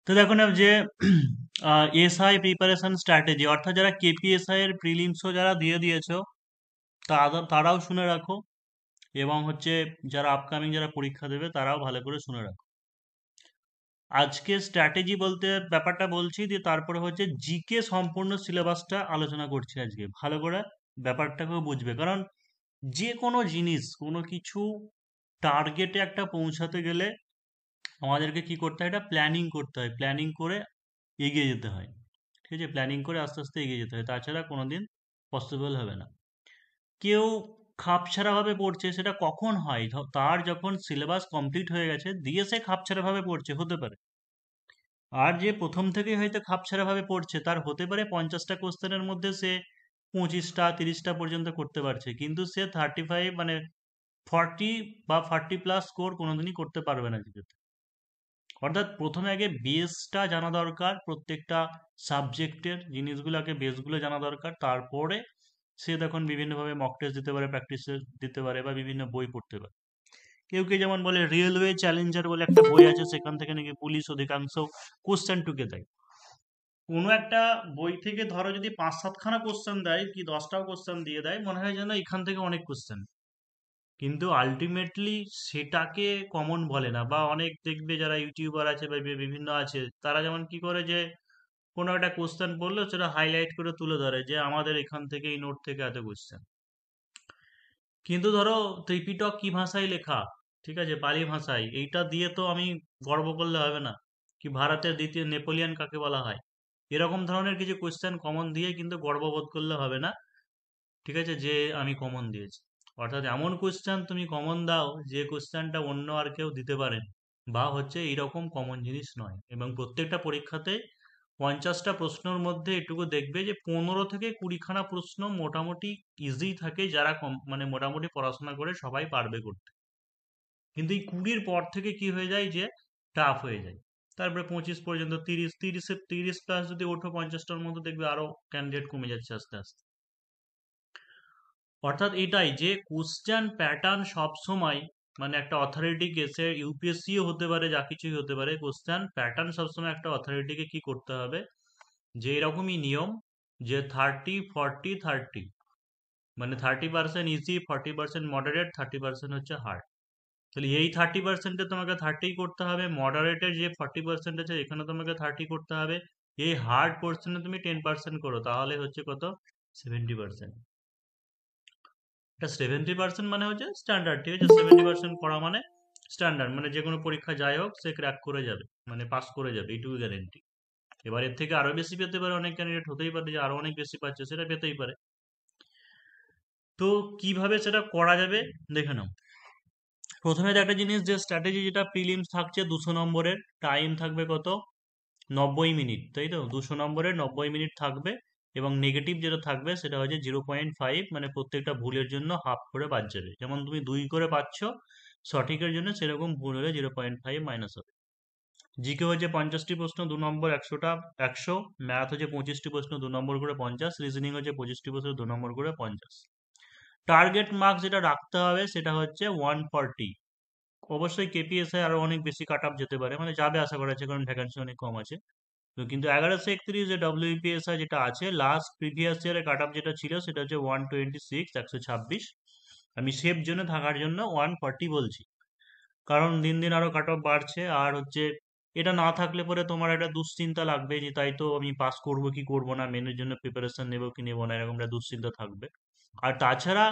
তো দেখুন যে এসআই প্রিপারেশন স্ট্র্যাটেজি, অর্থাৎ যারা কেপিএসআই এর প্রিলিমসও যারা দিয়ে দিয়েছো তারাও শুনে রাখো, এবং যারা আপকামিং যারা পরীক্ষা দেবে তারাও ভালো করে শুনে রাখো। আজকে স্ট্র্যাটেজি বলতে ব্যাপারটা বলছি, দিয়ে তারপরে জিকে সম্পূর্ণ সিলেবাসটা আলোচনা করছি আজকে, ভালো করে ব্যাপারটাকেও বুঝবে। কারণ যে কোনো জিনিস, কোনো কিছু টার্গেটে একটা পৌঁছাতে গেলে আমাদেরকে কি করতে হয়, এটা প্ল্যানিং করতে হয়, প্ল্যানিং করে এগিয়ে যেতে হয়। ঠিক আছে, প্ল্যানিং করে আস্তে আস্তে এগিয়ে যেতে হয়, তাছাড়া কোনোদিন পসিবল হবে না। কেউ খাপছাড়া ভাবে পড়ছে, সেটা কখন হয়? তার যখন সিলেবাস কমপ্লিট হয়ে গেছে দিয়ে সে খাপছাড়া ভাবে পড়ছে, হতে পারে। আর যে প্রথম থেকেই হয়তো খাপছাড়া ভাবে পড়ছে, তার হতে পারে 50টা কোশ্চেনের মধ্যে সে 25টা 30টা পর্যন্ত করতে পারছে, কিন্তু সে 35 মানে 40 বা 40+ স্কোর কোনোদিনই করতে পারবে না জিকেতে। অর্থাৎ প্রথমে আগে বেসটা জানা দরকার, প্রত্যেকটা সাবজেক্টের জিনিসগুলো আগে বেসগুলো জানা দরকার, তারপরে সে তখন বিভিন্নভাবে মক টেস্ট দিতে পারে, প্র্যাকটিস দিতে পারে, বা বিভিন্ন বই পড়তে পারে। কেউ কেউ যেমন বলে রেলওয়ে চ্যালেঞ্জার বলে একটা বই আছে, সেখান থেকে নাকি পুলিশ অধিকাংশ কোশ্চেন টুকে দেয়। কোনো একটা বই থেকে ধরো যদি 5-7খানা কোশ্চেন দেয়, কি 10টাও কোশ্চেন দিয়ে দেয়, মনে হয় যেন এখান থেকে অনেক কোশ্চেন, কিন্তু আলটিমেটলি সেটাকে কমন বলে না। বা অনেক দেখবে যারা ইউটিউবার আছে বা বিভিন্ন আছে, তারা যেমন কি করে যে কোনো একটা কোশ্চেন বললো সেটা হাইলাইট করে তুলে ধরে যে আমাদের এখান থেকে এই নোট থেকে এত কোশ্চেন। কিন্তু ধরো ত্রিপিটক কি ভাষায় লেখা, ঠিক আছে, পালি ভাষায়, এইটা দিয়ে তো আমি গর্ব করলে হবে না। কি ভারতের দ্বিতীয় নেপোলিয়ান কাকে বলা হয়, এরকম ধরনের কিছু কোশ্চেন কমন দিয়ে কিন্তু গর্ববোধ করলে হবে না, ঠিক আছে, যে আমি কমন দিয়েছি। অর্থাৎ এমন কোশ্চেন তুমি কমন দাও যে কোশ্চেনটা অন্য আর কেউ দিতে পারে, বা এইরকম কমন জিনিস নয়। এবং প্রত্যেকটা পরীক্ষাতে 50টা প্রশ্নের মধ্যে এটুকু দেখবে যে 15 থেকে 20খানা প্রশ্ন মোটামুটি ইজি থাকে, যারা মানে মোটামুটি পড়াশোনা করে সবাই পারবে করতে। কিন্তু এই 20-র পর থেকে কি হয়ে যায় যে টাফ হয়ে যায়। তারপরে 25 পর্যন্ত, 30 যদি ওঠো 50টার মধ্যে, দেখবে আরো ক্যান্ডিডেট কমে যাচ্ছে আস্তে আস্তে। অর্থাৎ এটাই যে কোশ্চেন প্যাটার্ন সব সময়, মানে একটা অথরিটিকে, সে ইউপিএসসিও হতে পারে, যা কিছুই হতে পারে, কোশ্চেন প্যাটার্ন সবসময় একটা অথরিটিকে কি করতে হবে, যে এরকমই নিয়ম, যে 30-40-30, মানে 30% ইজি, 40% মডারেট, 30% হার্ড। তাহলে এই 30%-এ তোমাকে 30 করতে হবে, মডারেটের যে 40% আছে এখানে তোমাকে 30 করতে হবে, এই হার্ড পোর্শনে তুমি 10% করো, তাহলে কত, 70%। এটা 70% মানে স্ট্যান্ডার্ড, ঠিক আছে, 70% পড়া মানে স্ট্যান্ডার্ড, মানে যে কোনো পরীক্ষা যাই হোক সে ক্র্যাক করে যাবে, মানে পাস করে যাবে, এইটুকু গ্যারেন্টি। এবার এর থেকে আরো বেশি পেতে পারে, অনেক ক্যান্ডিডেট হতেই পারে যে আরো অনেক বেশি পাচ্ছে, সেটা পেতেই পারে। তো কিভাবে সেটা করা যাবে দেখে নাও। প্রথমে তো একটা জিনিস, যে স্ট্র্যাটেজি, যেটা প্রিলিমস থাকছে 200 নম্বরের, টাইম থাকবে কত, 90 মিনিট, তাই তো, 200 নম্বরের 90 মিনিট থাকবে। এবং নেগেটিভ যেটা থাকবে সেটা 0.5, মানে প্রত্যেকটা ভুলের জন্য হাফ করে বাদ যাবে। যেমন তুমি 2 করে পাচ্ছ সঠিকের জন্য, সেরকম ভুল হলে 0.5 মাইনাস হবে। জিকে 50টি প্রশ্ন 2 নম্বর, 100টা 100। ম্যাথ 25টি প্রশ্ন 2 নম্বর করে 50। রিজনিং 25টি প্রশ্ন 2 নম্বর করে 50। টার্গেট মার্কস যেটা রাখতে হবে সেটা 140। অবশ্যই কেপিএসআই আরো অনেক বেশি কাট আপ যেতে পারে, মানে যাবে আশা করা যাচ্ছে, কারণ ভ্যাকান্সি অনেক কম আছে। তো কিন্তু 1131 যে ডব্লিউপিএসআই যেটা আছে, লাস্ট প্রিভিয়াস ইয়ারের কাট আপ যেটা ছিল সেটা 126, 126। আমি সেফ জোনে থাকার জন্য 140 বলছি, কারণ দিন দিন আরো কাট অফ বাড়ছে। আর এটা না থাকলে পরে তোমার একটা দুশ্চিন্তা লাগবে, যে তাই তো আমি পাস করব কি করব না, মেনের জন্য প্রিপারেশন নেব কি নেব না, এরকম একটা দুশ্চিন্তা থাকবে। আর তাছাড়া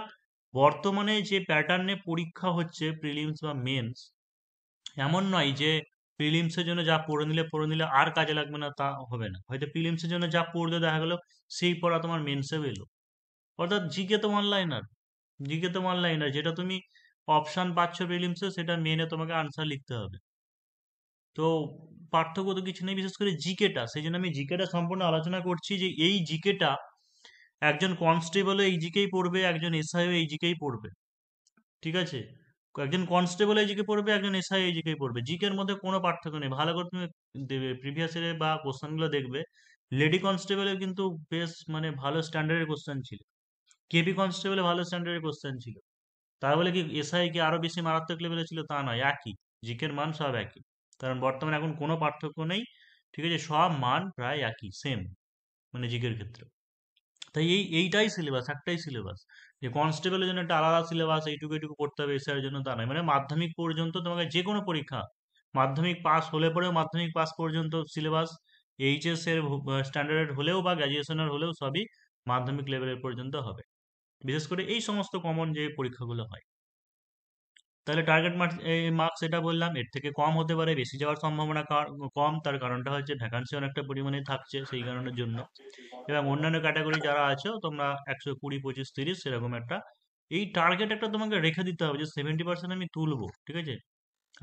বর্তমানে যে প্যাটার্নে পরীক্ষা হচ্ছে, প্রিলিমস বা মেন্স, এমন নয় যে প্রিলিমসের জন্য যা পড়ে নিলে আর কাজে লাগবে না, তা হবে না। হয়তো প্রিলিমসের জন্য যা পড়তে দেখা গেল, সেই পড়া তোমার মেন্সেও এলো। অর্থাৎ জিকে তো অনলাইনার, যেটা তুমি অপশন পাচ্ছ প্রিলিমসে, সেটা মেনে তোমাকে আনসার লিখতে হবে। তো পার্থক্য তো কিছু নেই, বিশেষ করে জিকেটা, সেই জন্য আমি জিকেটা সম্পূর্ণ আলোচনা করছি, যে এই জিকেটা একজন কনস্টেবলও এই জিকেই পড়বে, একজন এসআইও এই জিকেই পড়বে, ঠিক আছে। একজন কনস্টেবল এই জিকে পড়বে, একজন এসআই এই জিকেই পড়বে, জিকের মধ্যে কোনো পার্থক্য নেই। ভালো করে তুমি প্রিভিয়াস ইয়ারে বা কোশ্চেনগুলো দেখবে, লেডি কনস্টেবলের কিন্তু বেশ মানে ভালো স্ট্যান্ডার্ডের কোশ্চেন ছিল, কেপি কনস্টেবলে ভালো স্ট্যান্ডার্ডের কোশ্চেন ছিল। তাই বলে কি এসআই কি আরো বেশি মারাত্মক লেভেলে ছিল, তা নয়, একই জিকের মান সব একই। কারণ বর্তমানে এখন কোনো পার্থক্য নেই, ঠিক আছে, সব মান প্রায় একই, সেম, মানে জিকের ক্ষেত্রে। তাই এইটাই সিলেবাস, একটাই সিলেবাস। যে কনস্টেবলের জন্য একটা আলাদা সিলেবাস, এইটুকু এইটুকু পড়তে হবে, এসআই এর জন্য তা নয়। মানে মাধ্যমিক পর্যন্ত তোমাকে যে কোনো পরীক্ষা, মাধ্যমিক পাস হলে পরেও মাধ্যমিক পাস পর্যন্ত সিলেবাস, এইচএস এর স্ট্যান্ডার্ড হলেও বা গ্র্যাজুয়েশনের হলেও সবই মাধ্যমিক লেভেলের পর্যন্ত হবে, বিশেষ করে এই সমস্ত কমন যে পরীক্ষাগুলো হয়। তাহলে টার্গেট মার্কস এটা বললাম, এর থেকে কম হতে পারে, বেশি যাওয়ার সম্ভাবনা কম। তার কারণটা হচ্ছে ভ্যাকান্সি অনেকটা পরিমাণে থাকছে সেই কারণের জন্য। এবং অন্যান্য ক্যাটাগরি যারা আছো তোমরা 120, 25, 30 সেরকম একটা এই টার্গেট একটা তোমাকে রেখে দিতে হবে যে 70% আমি তুলবো, ঠিক আছে।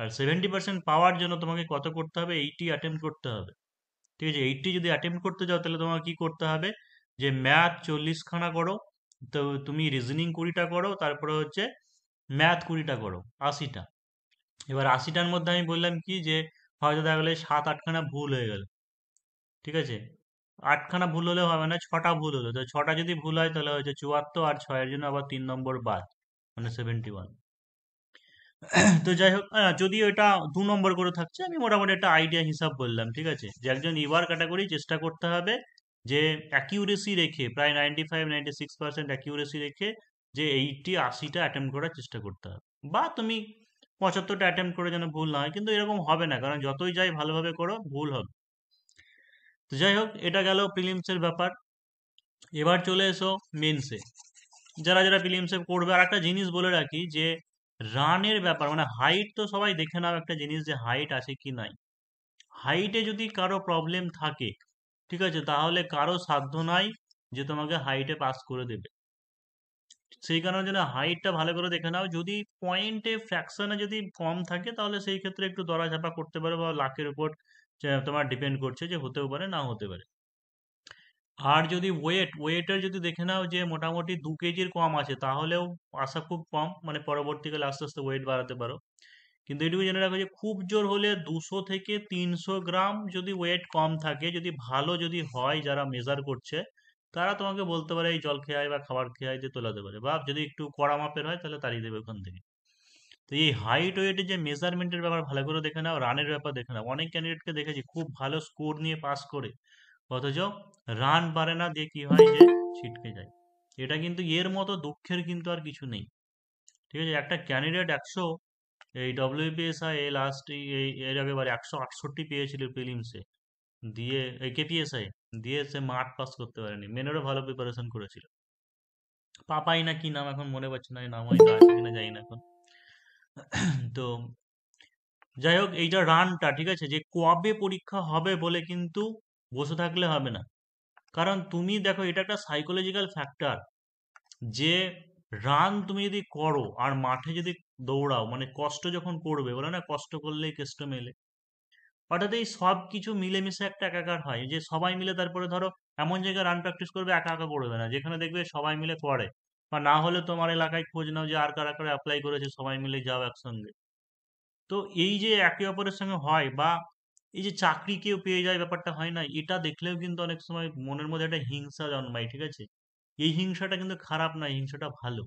আর 70% পাওয়ার জন্য তোমাকে কত করতে হবে, 80 অ্যাটেম্প্ট করতে হবে, ঠিক আছে। 80 যদি অ্যাটেম্প্ট করতে যাও তাহলে তোমাকে কি করতে হবে, যে ম্যাথ 40 খানা করো, তো তুমি রিজনিং 20টা করো, তারপরে হচ্ছে ম্যাথ 20টা করো, 80টা। এবার 80টার মধ্যে আমি বললাম কি যে হয়তো দেখা গেলে 7-8খানা ভুল হয়ে গেল, ঠিক আছে। 8খানা ভুল হলে হবে না, 6টা ভুল হলো, তো 6টা যদি ভুল হয় তাহলে হচ্ছে 74, আর 6-এর জন্য আবার 3 নম্বর বাদ, মানে 71। তো যাই হোক, যদিও এটা 2 নম্বর করে থাকছে, আমি মোটামুটি একটা আইডিয়া হিসাব বললাম, ঠিক আছে। যে একজন ইভার ক্যাটাগরি চেষ্টা করতে হবে যে অ্যাকিউরেসি রেখে, প্রায় 95-96% অ্যাকিউরেসি রেখে, যে 80-টা অ্যাটেম্প্ট করার চেষ্টা করতে হবে। বা তুমি 75টা অ্যাটেম্প্ট করে যেন ভুল না হয়, কিন্তু এরকম হবে না, কারণ যতই যাই ভালোভাবে করো ভুল হবে। তো যাই হোক, এটা গেল প্রিলিমসের ব্যাপার। এবার চলে এসো মেন্সে। যারা যারা প্রিলিমসে করবে, আর একটা জিনিস বলে রাখি যে রানের ব্যাপার, মানে হাইট তো সবাই দেখে নাও একটা জিনিস, যে হাইট আছে কি নাই। হাইটে যদি কারো প্রবলেম থাকে, ঠিক আছে, তাহলে কারো সাধ্য নাই যে তোমাকে হাইটে পাস করে দেবে। সেই কারণে জন্য হাইটটা ভালো করে দেখে নাও, যদি পয়েন্টে ফ্র্যাকশনে যদি কম থাকে তাহলে সেই ক্ষেত্রে একটু দরাচাপা করতে পারো, বা লাখের উপর তোমার ডিপেন্ড করছে, যে হতেও পারে না হতে পারে। আর যদি ওয়েটের যদি দেখে নাও যে মোটামুটি 2 কেজির কম আছে, তাহলেও আশা খুব কম, মানে পরবর্তীকালে আস্তে আস্তে ওয়েট বাড়াতে পারো। কিন্তু এটুকু জেনে রাখো যে খুব জোর হলে 200 থেকে 300 গ্রাম যদি ওয়েট কম থাকে, যদি ভালো যদি হয়, যারা মেজার করছে তারা তোমাকে বলতে পারে এই জল খেয়ে আয় বা খাবার খেয়ে আয়, দিয়ে তোলাতে পারে। বা যদি একটু কড়া মাপের হয় তাহলে তাড়িয়ে দেবে ওখান থেকে। তো এই হাইট ওয়েটের যে মেজারমেন্টের ব্যাপার ভালো করে দেখে নাও, রানের ব্যাপার দেখে নাও। অনেক ক্যান্ডিডেটকে দেখেছি খুব ভালো স্কোর নিয়ে পাস করে, অথচ রান পারে না, দিয়ে কি হয় যে ছিটকে যায়। এটা কিন্তু এর মতো দুঃখের কিন্তু আর কিছু নেই, ঠিক আছে। একটা ক্যান্ডিডেট এই ডব্লিউপিএসআই লাস্ট এর আগেবারে 168 পেয়েছিল প্রিলিমসে, দিয়ে এই কেপিএসআই দিয়ে সে মাঠ পাস করতে পারেনি, মেনেরও ভালো প্রিপারেশন করেছিল। পাপাই না কি নাম, এখন মনে পড়ছে না, এই নাম হয়তো আছে কিনা জানি না এখন। তো যাই হোক, এইটা রানটা, ঠিক আছে, যে কবে পরীক্ষা হবে বলে কিন্তু বসে থাকলে হবে না। কারণ তুমি দেখো, এটা একটা সাইকোলজিক্যাল ফ্যাক্টর, যে রান তুমি যদি করো আর মাঠে যদি দৌড়াও, মানে কষ্ট যখন করবে, বলে না কষ্ট করলেই কেষ্ট মেলে। অর্থাৎ এই সব কিছু মিলেমিশে একটা একাকার হয়, যে সবাই মিলে তারপরে ধরো এমন জায়গায় রান প্র্যাকটিস করবে, একা একা করবে না, যেখানে দেখবে সবাই মিলে করে। বা না হলে তোমার এলাকায় খোঁজ নাও যে আর কারা কারা অ্যাপ্লাই করেছে, সবাই মিলে যাও একসঙ্গে। তো এই যে একে অপরের সঙ্গে হয়, বা এই যে চাকরি কেউ পেয়ে যায় ব্যাপারটা হয় না, এটা দেখলেও কিন্তু অনেক সময় মনের মধ্যে একটা হিংসা জন্মায়, ঠিক আছে। এই হিংসাটা কিন্তু খারাপ না, এই হিংসাটা ভালো।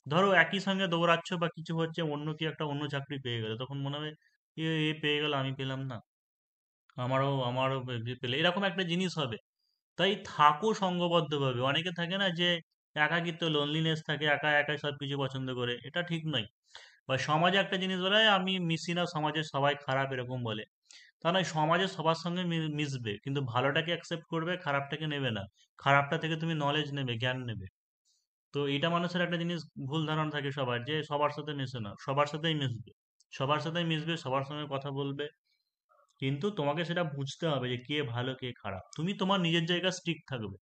ধরো একই সঙ্গে দৌড়াচ্ছ বা কিছু হচ্ছে, অন্য কি একটা অন্য চাকরি পেয়ে গেলে, তখন মনে হবে এ এ পেয়ে গেল, আমি পেলাম না, আমারও আমারও পেলে, এরকম একটা জিনিস হবে। তাই থাকো সংঘবদ্ধভাবে। অনেকে থাকে না যে একাকিত্ব, লোনলিনেস থাকে, একা একাই সবকিছু পছন্দ করে, এটা ঠিক নয়। বা সমাজে একটা জিনিস বলে, আমি মিশি না, সমাজের সবাই খারাপ, এরকম বলে। তা নয়, সমাজে সবার সঙ্গে মিশবে, কিন্তু ভালোটাকে অ্যাকসেপ্ট করবে, খারাপটাকে নেবে না। খারাপটা থেকে তুমি নলেজ নেবে, জ্ঞান নেবে। তো এটা মানুষের একটা জিনিস ভুল ধারণা থাকে সবার, যে সবার সাথে মেশে না, সবার সাথেই মিশবে, সবার সাথেই মিশবে, সবার সঙ্গে কথা বলবে। কিন্তু তোমাকে সেটা বুঝতে হবে যে কে ভালো কে খারাপ, তুমি তোমার নিজের জায়গা স্ট্রিক্ট থাকবে।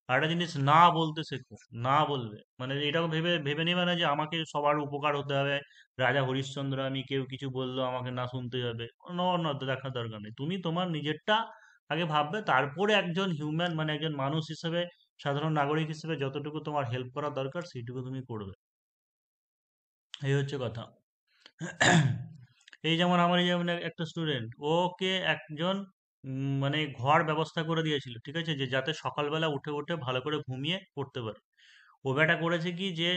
আর একটা জিনিস, না বলতে শেখো। না বলবে মানে এটাও ভেবে ভেবে নেবে না যে আমাকে সবার উপকার হতে হবে, রাজা হরিশ্চন্দ্র আমি, কেউ কিছু বললো আমাকে না শুনতে হবে। দেখার দরকার নেই, তুমি তোমার নিজেরটা আগে ভাববে, তারপরে একজন হিউম্যান, মানে একজন মানুষ হিসেবে, সাধারণ নাগরিক হিসেবে যতটুকু তোমার হেল্প করা দরকার সেইটুকু তুমি করবে। এই হচ্ছে কথা। এই যেমন আমার, এই যেমন একটা স্টুডেন্ট, ওকে একজন মানে ঘর ব্যবস্থা করে দিয়েছিল, ঠিক আছে, যে যাতে সকালবেলা উঠে উঠে ভালো করে ঘুমিয়ে পড়তে পারে। ও বেটা করেছে কি, যে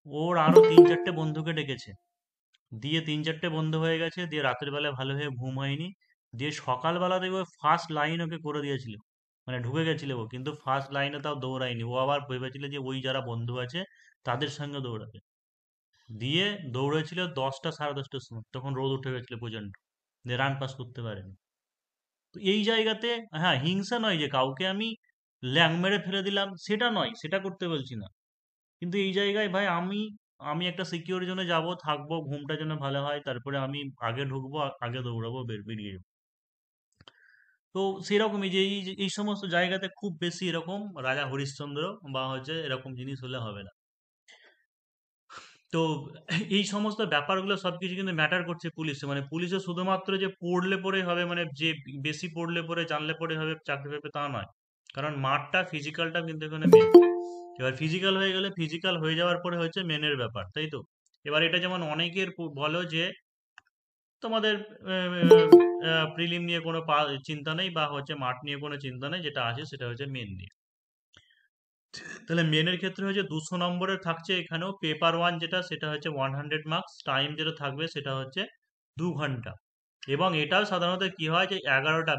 ওর আরো 3-4টে বন্ধুকে ডেকেছে, দিয়ে 3-4টে বন্ধু হয়ে গেছে, দিয়ে রাতের বেলা ভালো হয়ে ঘুম হয়নি, দিয়ে সকালবেলা দেখবে ফার্স্ট লাইন ওকে করে দিয়েছিল, মানে ঢুকে গেছিল ও, কিন্তু ফার্স্ট লাইনে তাও দৌড়ায়নি, ও আবার ভেবেছিল যে ওই যারা বন্ধু আছে তাদের সঙ্গে দৌড়াবে। দিয়ে দৌড়েছিল 10টা সাড়ে 10টার সময়, তখন রোদ উঠে গেছিল প্রচন্ড, দিয়ে রান পাস করতে পারেনি। তো এই জায়গাতে, হ্যাঁ, হিংসা নয় যে কাউকে আমি ল্যাং মেরে ফেলে দিলাম, সেটা নয়, সেটা করতে বলছি না। কিন্তু এই জায়গায় ভাই আমি আমি একটা সিকিউর জোনে যাব, থাকবো, ঘুমটা যেন ভালো হয়, তারপরে আমি আগে ঢুকবো, আগে দৌড়াবো, বেরিয়ে যাবো। তো সেরকমই যে এই সমস্ত জায়গাতে খুব বেশি এরকম রাজা হরিশ্চন্দ্র বা হচ্ছে এরকম জিনিস হলে হবে না। তো এই সমস্ত ব্যাপারগুলো সবকিছু কিন্তু ম্যাটার করছে পুলিশে, মানে পুলিশে শুধুমাত্র যে পড়লে পরে হবে, মানে যে বেশি পড়লে পরে জানলে পরে হবে চাকরি পাবে তা নয়। কারণ মাঠটা ফিজিক্যালটা কিন্তু এখানে মেন। এবার ফিজিক্যাল হয়ে গেলে, ফিজিক্যাল হয়ে যাওয়ার পরে হচ্ছে মেনের ব্যাপার, তাই তো? এবার এটা যেমন অনেকের বলো যে তোমাদের প্রিলিম নিয়ে কোনো চিন্তা নেই, বা হচ্ছে মাঠ নিয়ে কোনো চিন্তা নেই, যেটা আছে সেটা হচ্ছে মেন নিয়ে। তাহলে মেনের ক্ষেত্রে হচ্ছে 200 নম্বরের থাকছে এখানেও, পেপার ওয়ান যেটা সেটা হচ্ছে 100 মার্কস, টাইম যেটা থাকবে সেটা হচ্ছে 2 ঘন্টা। এবং এটাও সাধারণত কি হয় যে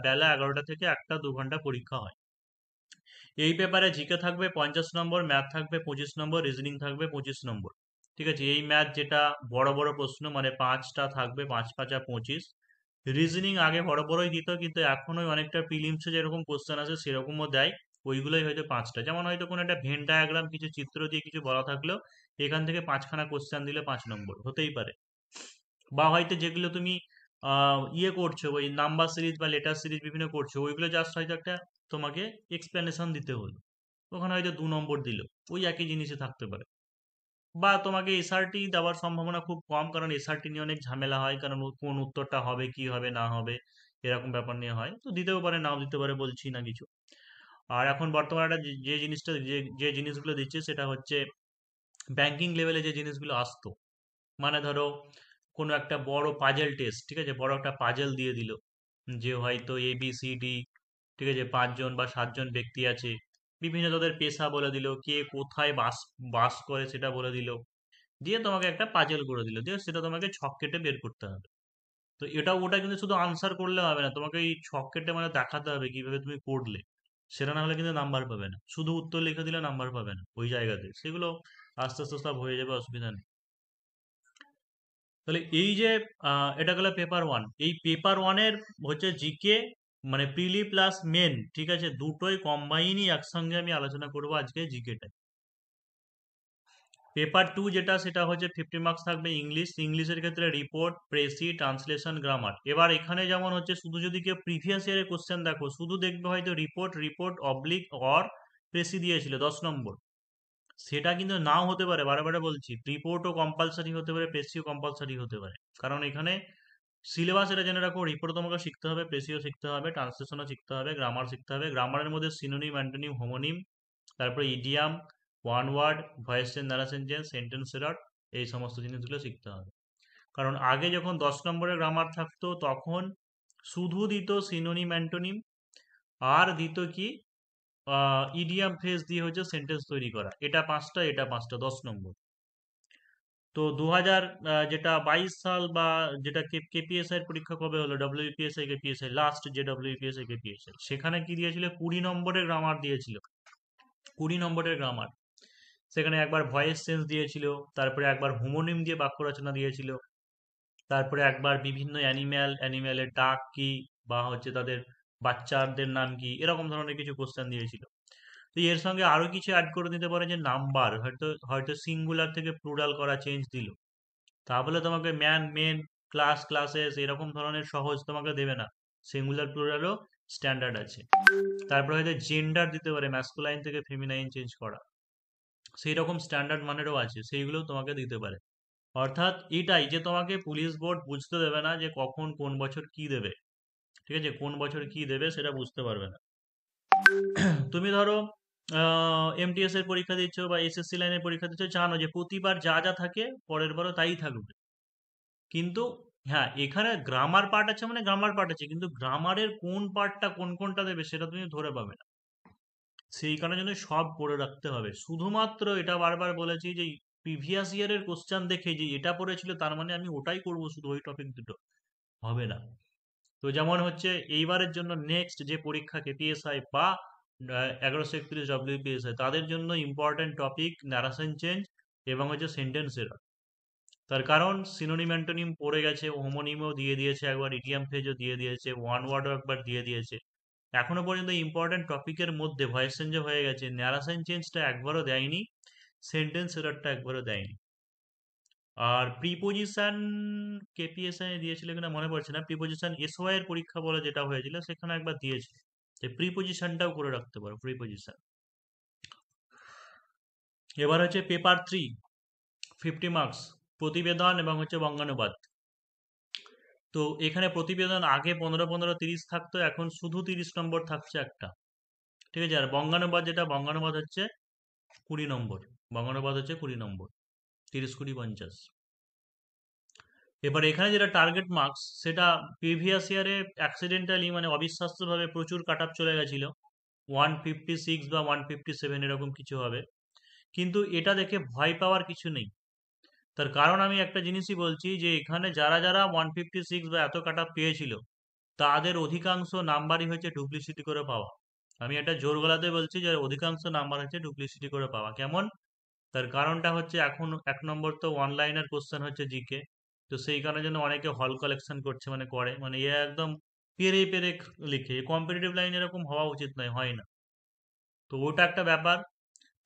বেলা 11টা থেকে 1-2 ঘন্টা পরীক্ষা হয়। এই পেপারে জিকে থাকবে 50 নম্বর, ম্যাথ থাকবে 25 নম্বর, রিজনিং থাকবে 25 নম্বর। ঠিক আছে, এই ম্যাথ যেটা বড় বড় প্রশ্ন, মানে 5টা থাকবে, 5×5 = 25। রিজনিং আগে বড় বড়ই দিত, কিন্তু এখন ওই অনেকটা প্রিলিমসে যেরকম কোশ্চেন আছে সেরকমও দেয়, ওইগুলোই হয়তো 5টা। যেমন হয়তো কোনো একটা ভেন ডায়াগ্রাম, কিছু চিত্র দিয়ে কিছু বলা থাকলো, এখান থেকে 5খানা কোশ্চেন দিলে 5 নম্বর হতেই পারে। বা হয়তো যেগুলো তুমি ইয়ে করছো, ওই নাম্বার সিরিজ বা লেটার সিরিজ বিভিন্ন করছো, ওইগুলো জাস্ট হয়তো একটা তোমাকে এক্সপ্লেনেশন দিতে হলো, ওখানে হয়তো 2 নম্বর দিল, ওই একই জিনিসে থাকতে পারে। বা তোমাকে এসআরটি দেওয়ার সম্ভাবনা খুব কম, কারণ এসআরটি নিয়ে অনেক ঝামেলা হয়, কারণ কোন উত্তরটা হবে, কি হবে না হবে, এরকম ব্যাপার নিয়ে হয়, তো দিতেও পারে নাও দিতে পারে, বলছি না কিছু। আর এখন বর্তমানে একটা যে জিনিসটা, যে জিনিসগুলো দিচ্ছে সেটা হচ্ছে ব্যাংকিং লেভেলে যে জিনিসগুলো আসতো, মানে ধরো কোনো একটা বড় পাজেল টেস্ট, ঠিক আছে, বড় একটা পাজেল দিয়ে দিল, যে হয়তো ABCD, ঠিক আছে, 5জন বা 7জন ব্যক্তি আছে, বিভিন্ন তাদের পেশা বলে দিল, কে কোথায় বাস বাস করে সেটা বলে দিল, দিয়ে তোমাকে একটা পাজেল করে দিল, দিয়ে সেটা তোমাকে ছক কেটে বের করতে হবে। তো ওটা কিন্তু শুধু আনসার করলে হবে না, তোমাকে এই ছক কেটে মানে দেখাতে হবে কিভাবে তুমি করলে, সেটা না হলে কিন্তু নাম্বার পাবে না। শুধু উত্তর লিখে দিলে নাম্বার পাবে না ওই জায়গাতে, সেগুলো আস্তে আস্তে সব হয়ে যাবে, অসুবিধা নেই। তাহলে এই যে এটা গেল পেপার ওয়ান, এই পেপার ওয়ানের হচ্ছে জিকে, মানে প্রিলি প্লাস মেন, ঠিক আছে, দুটোই কম্বাইনই একসঙ্গে আমি আলোচনা করব আজকে জিকেটা। পেপার টু যেটা, সেটা হচ্ছে 50 মার্কস থাকবে ইংলিশ, ইংলিশের ক্ষেত্রে রিপোর্ট, প্রেসি, ট্রান্সলেশন, গ্রামার। এবার এখানে যেমন হচ্ছে, শুধু যদি কেউ প্রিভিয়াস ইয়ারের কোশ্চেন দেখো, শুধু দেখবে হয়তো রিপোর্ট, অবলিক অর প্রেসি দিয়েছিল 10 নম্বর, সেটা কিন্তু নাও হতে পারে, বারে বারে বলছি, রিপোর্টও কম্পালসারি হতে পারে, প্রেসিও কম্পালসারি হতে পারে। কারণ এখানে সিলেবাস এটা জেনে রাখো, রিপোর্ট তোমাকে শিখতে হবে, প্রেসিও শিখতে হবে, ট্রান্সলেশনও শিখতে হবে, গ্রামার শিখতে হবে। গ্রামারের মধ্যে সিনোনিম, অ্যান্টোনিম, হোমোনিম, তারপরে idiom, one word, voice change, narration change, sentence error, এই সমস্ত জিনিসগুলো শিখতে হবে। কারণ আগে যখন 10 নম্বরের গ্রামার থাকতো, তখন শুধু দিত সিনোনিম, অ্যান্টোনিম, আর দিত কি ইডিয়াম ফ্রেজ দিয়ে হচ্ছে সেন্টেন্স তৈরি করা, এটা 5টা, এটা 5টা, 10 নম্বর। তো 2000 যেটা 22 সাল, বা যেটা কেপিএসআই এর পরীক্ষা কবে হলো, ডব্লিউপিএসআই কেপিএসআই লাস্ট, যে ডব্লিউপিএসআই কেপিএসআই, সেখানে কি দিয়েছিল, 20 নম্বরের গ্রামার দিয়েছিল, 20 নম্বরের গ্রামার। সেখানে একবার ভয়েস চেঞ্জ দিয়েছিল, তারপরে একবার হোমোনিম দিয়ে বাক্য রচনা দিয়েছিল, তারপরে একবার বিভিন্ন অ্যানিম্যালের ডাক কি, বা হচ্ছে তাদের বাচ্চাদের নাম কি, এরকম ধরনের কিছু কোশ্চেন দিয়েছিল। তো এর সঙ্গে আরো কিছু অ্যাড করে দিতে পারে, যে নাম্বার হয়তো হয়তো সিঙ্গুলার থেকে প্লুরাল করা চেঞ্জ দিল, তাহলে তোমাকে ম্যান, মেন, ক্লাস, ক্লাসেস এরকম ধরনের সহজ তোমাকে দেবে না, সিঙ্গুলার প্লুরালও স্ট্যান্ডার্ড আছে। তারপরে হয়তো জেন্ডার দিতে পারে, ম্যাসকুলাইন থেকে ফেমিনাইন চেঞ্জ করা, সেই রকম স্ট্যান্ডার্ড মানেরও আছে, সেইগুলোও তোমাকে দিতে পারে। অর্থাৎ এটাই যে তোমাকে পুলিশ বোর্ড বুঝতে দেবে না যে কখন কোন বছর কি দেবে, ঠিক আছে, কোন বছর কি দেবে সেটা বুঝতে পারবে না। তুমি ধরো এমটিএস এর পরীক্ষা দিচ্ছ বা এসএসসি লাইনের পরীক্ষা দিচ্ছ, জানো যে প্রতিবার যা যা থাকে পরের বারও তাই থাকবে। কিন্তু হ্যাঁ, এখানে গ্রামার পার্ট আছে, মানে গ্রামার পার্ট আছে, কিন্তু গ্রামারের কোন পার্টটা কোনটা দেবে সেটা তুমি ধরে পাবে না। সেই কারণে জন্য সব পড়ে রাখতে হবে। শুধুমাত্র এটা বারবার বলেছি যে প্রিভিয়াস ইয়ারের কোশ্চেন দেখে যে এটা পড়েছিল তার মানে আমি ওটাই করব, শুধু ওই টপিক দুটো হবে না। তো যেমন হচ্ছে এইবারের জন্য নেক্সট যে পরীক্ষা কেপিএসআই বা 1131 ডব্লিউপিএসআই, তাদের জন্য ইম্পর্টেন্ট টপিক ন্যারেশন চেঞ্জ এবং হচ্ছে সেন্টেন্স এরর। তার কারণ সিনোনিম অ্যান্টোনিম পড়ে গেছে, হোমোনিমও দিয়ে দিয়েছে একবার, ইডিয়াম ফ্রেজও দিয়ে দিয়েছে, ওয়ান ওয়ার্ডও একবার দিয়ে দিয়েছে। এখনো পর্যন্ত ইম্পর্টেন্ট টপিকের মধ্যে ভয়েস চেঞ্জও হয়ে গেছে, ন্যারেশন চেঞ্জটা একবারও দেয়নি, সেন্টেন্স এররটা একবারও দেয়নি। আর প্রিপোজিশন কেপিএসআই দিয়েছিল কিনা মনে পড়ছে না, প্রিপোজিশন এসওয়াই এর পরীক্ষা বলে যেটা হয়েছিল সেখানে একবার দিয়েছে, যে প্রিপোজিশনটাও করে রাখতে পারো প্রিপোজিশন। এবার হচ্ছে পেপার 3, 50 মার্কস, প্রতিবেদন এবং হচ্ছে বঙ্গানুবাদ। তো এখানে প্রতিবেদন আগে 15-15-30 থাকতো, এখন শুধু 30 নম্বর থাকছে একটা, ঠিক আছে। আর বঙ্গানুবাদ যেটা, বঙ্গানুবাদ হচ্ছে 20 নম্বর, বঙ্গানুবাদ হচ্ছে 20 নম্বর, 30-20-50। এবার এখানে যেটা টার্গেট মার্কস, সেটা প্রিভিয়াস ইয়ারে অ্যাক্সিডেন্টালি মানে অবিশ্বাস্যভাবে প্রচুর কাট অফ চলে গেছিল, 156 বা 157 এরকম কিছু হবে। কিন্তু এটা দেখে ভয় পাওয়ার কিছু নেই। তার কারণ আমি একটা জিনিসই বলছি, যে এখানে যারা যারা 156 বা এত কাট অফ পেয়েছিল, তাদের অধিকাংশ নাম্বারই হচ্ছে ডুপ্লিসিটি করে পাওয়া। আমি এটা জোর গলাতে বলছি যে অধিকাংশ নাম্বার হচ্ছে ডুপ্লিসিটি করে পাওয়া। কেমন? তার কারণটা হচ্ছে, এখন 1 নম্বর তো অনলাইনের কোশ্চেন হচ্ছে জিকে, তো সেই কারণের জন্য অনেকে হল কালেকশন করছে, মানে করে, মানে এ একদম পেরে পেরে লিখে। কম্পিটিটিভ লাইন এরকম হওয়া উচিত নয়, হয় না। তো ওটা একটা ব্যাপার।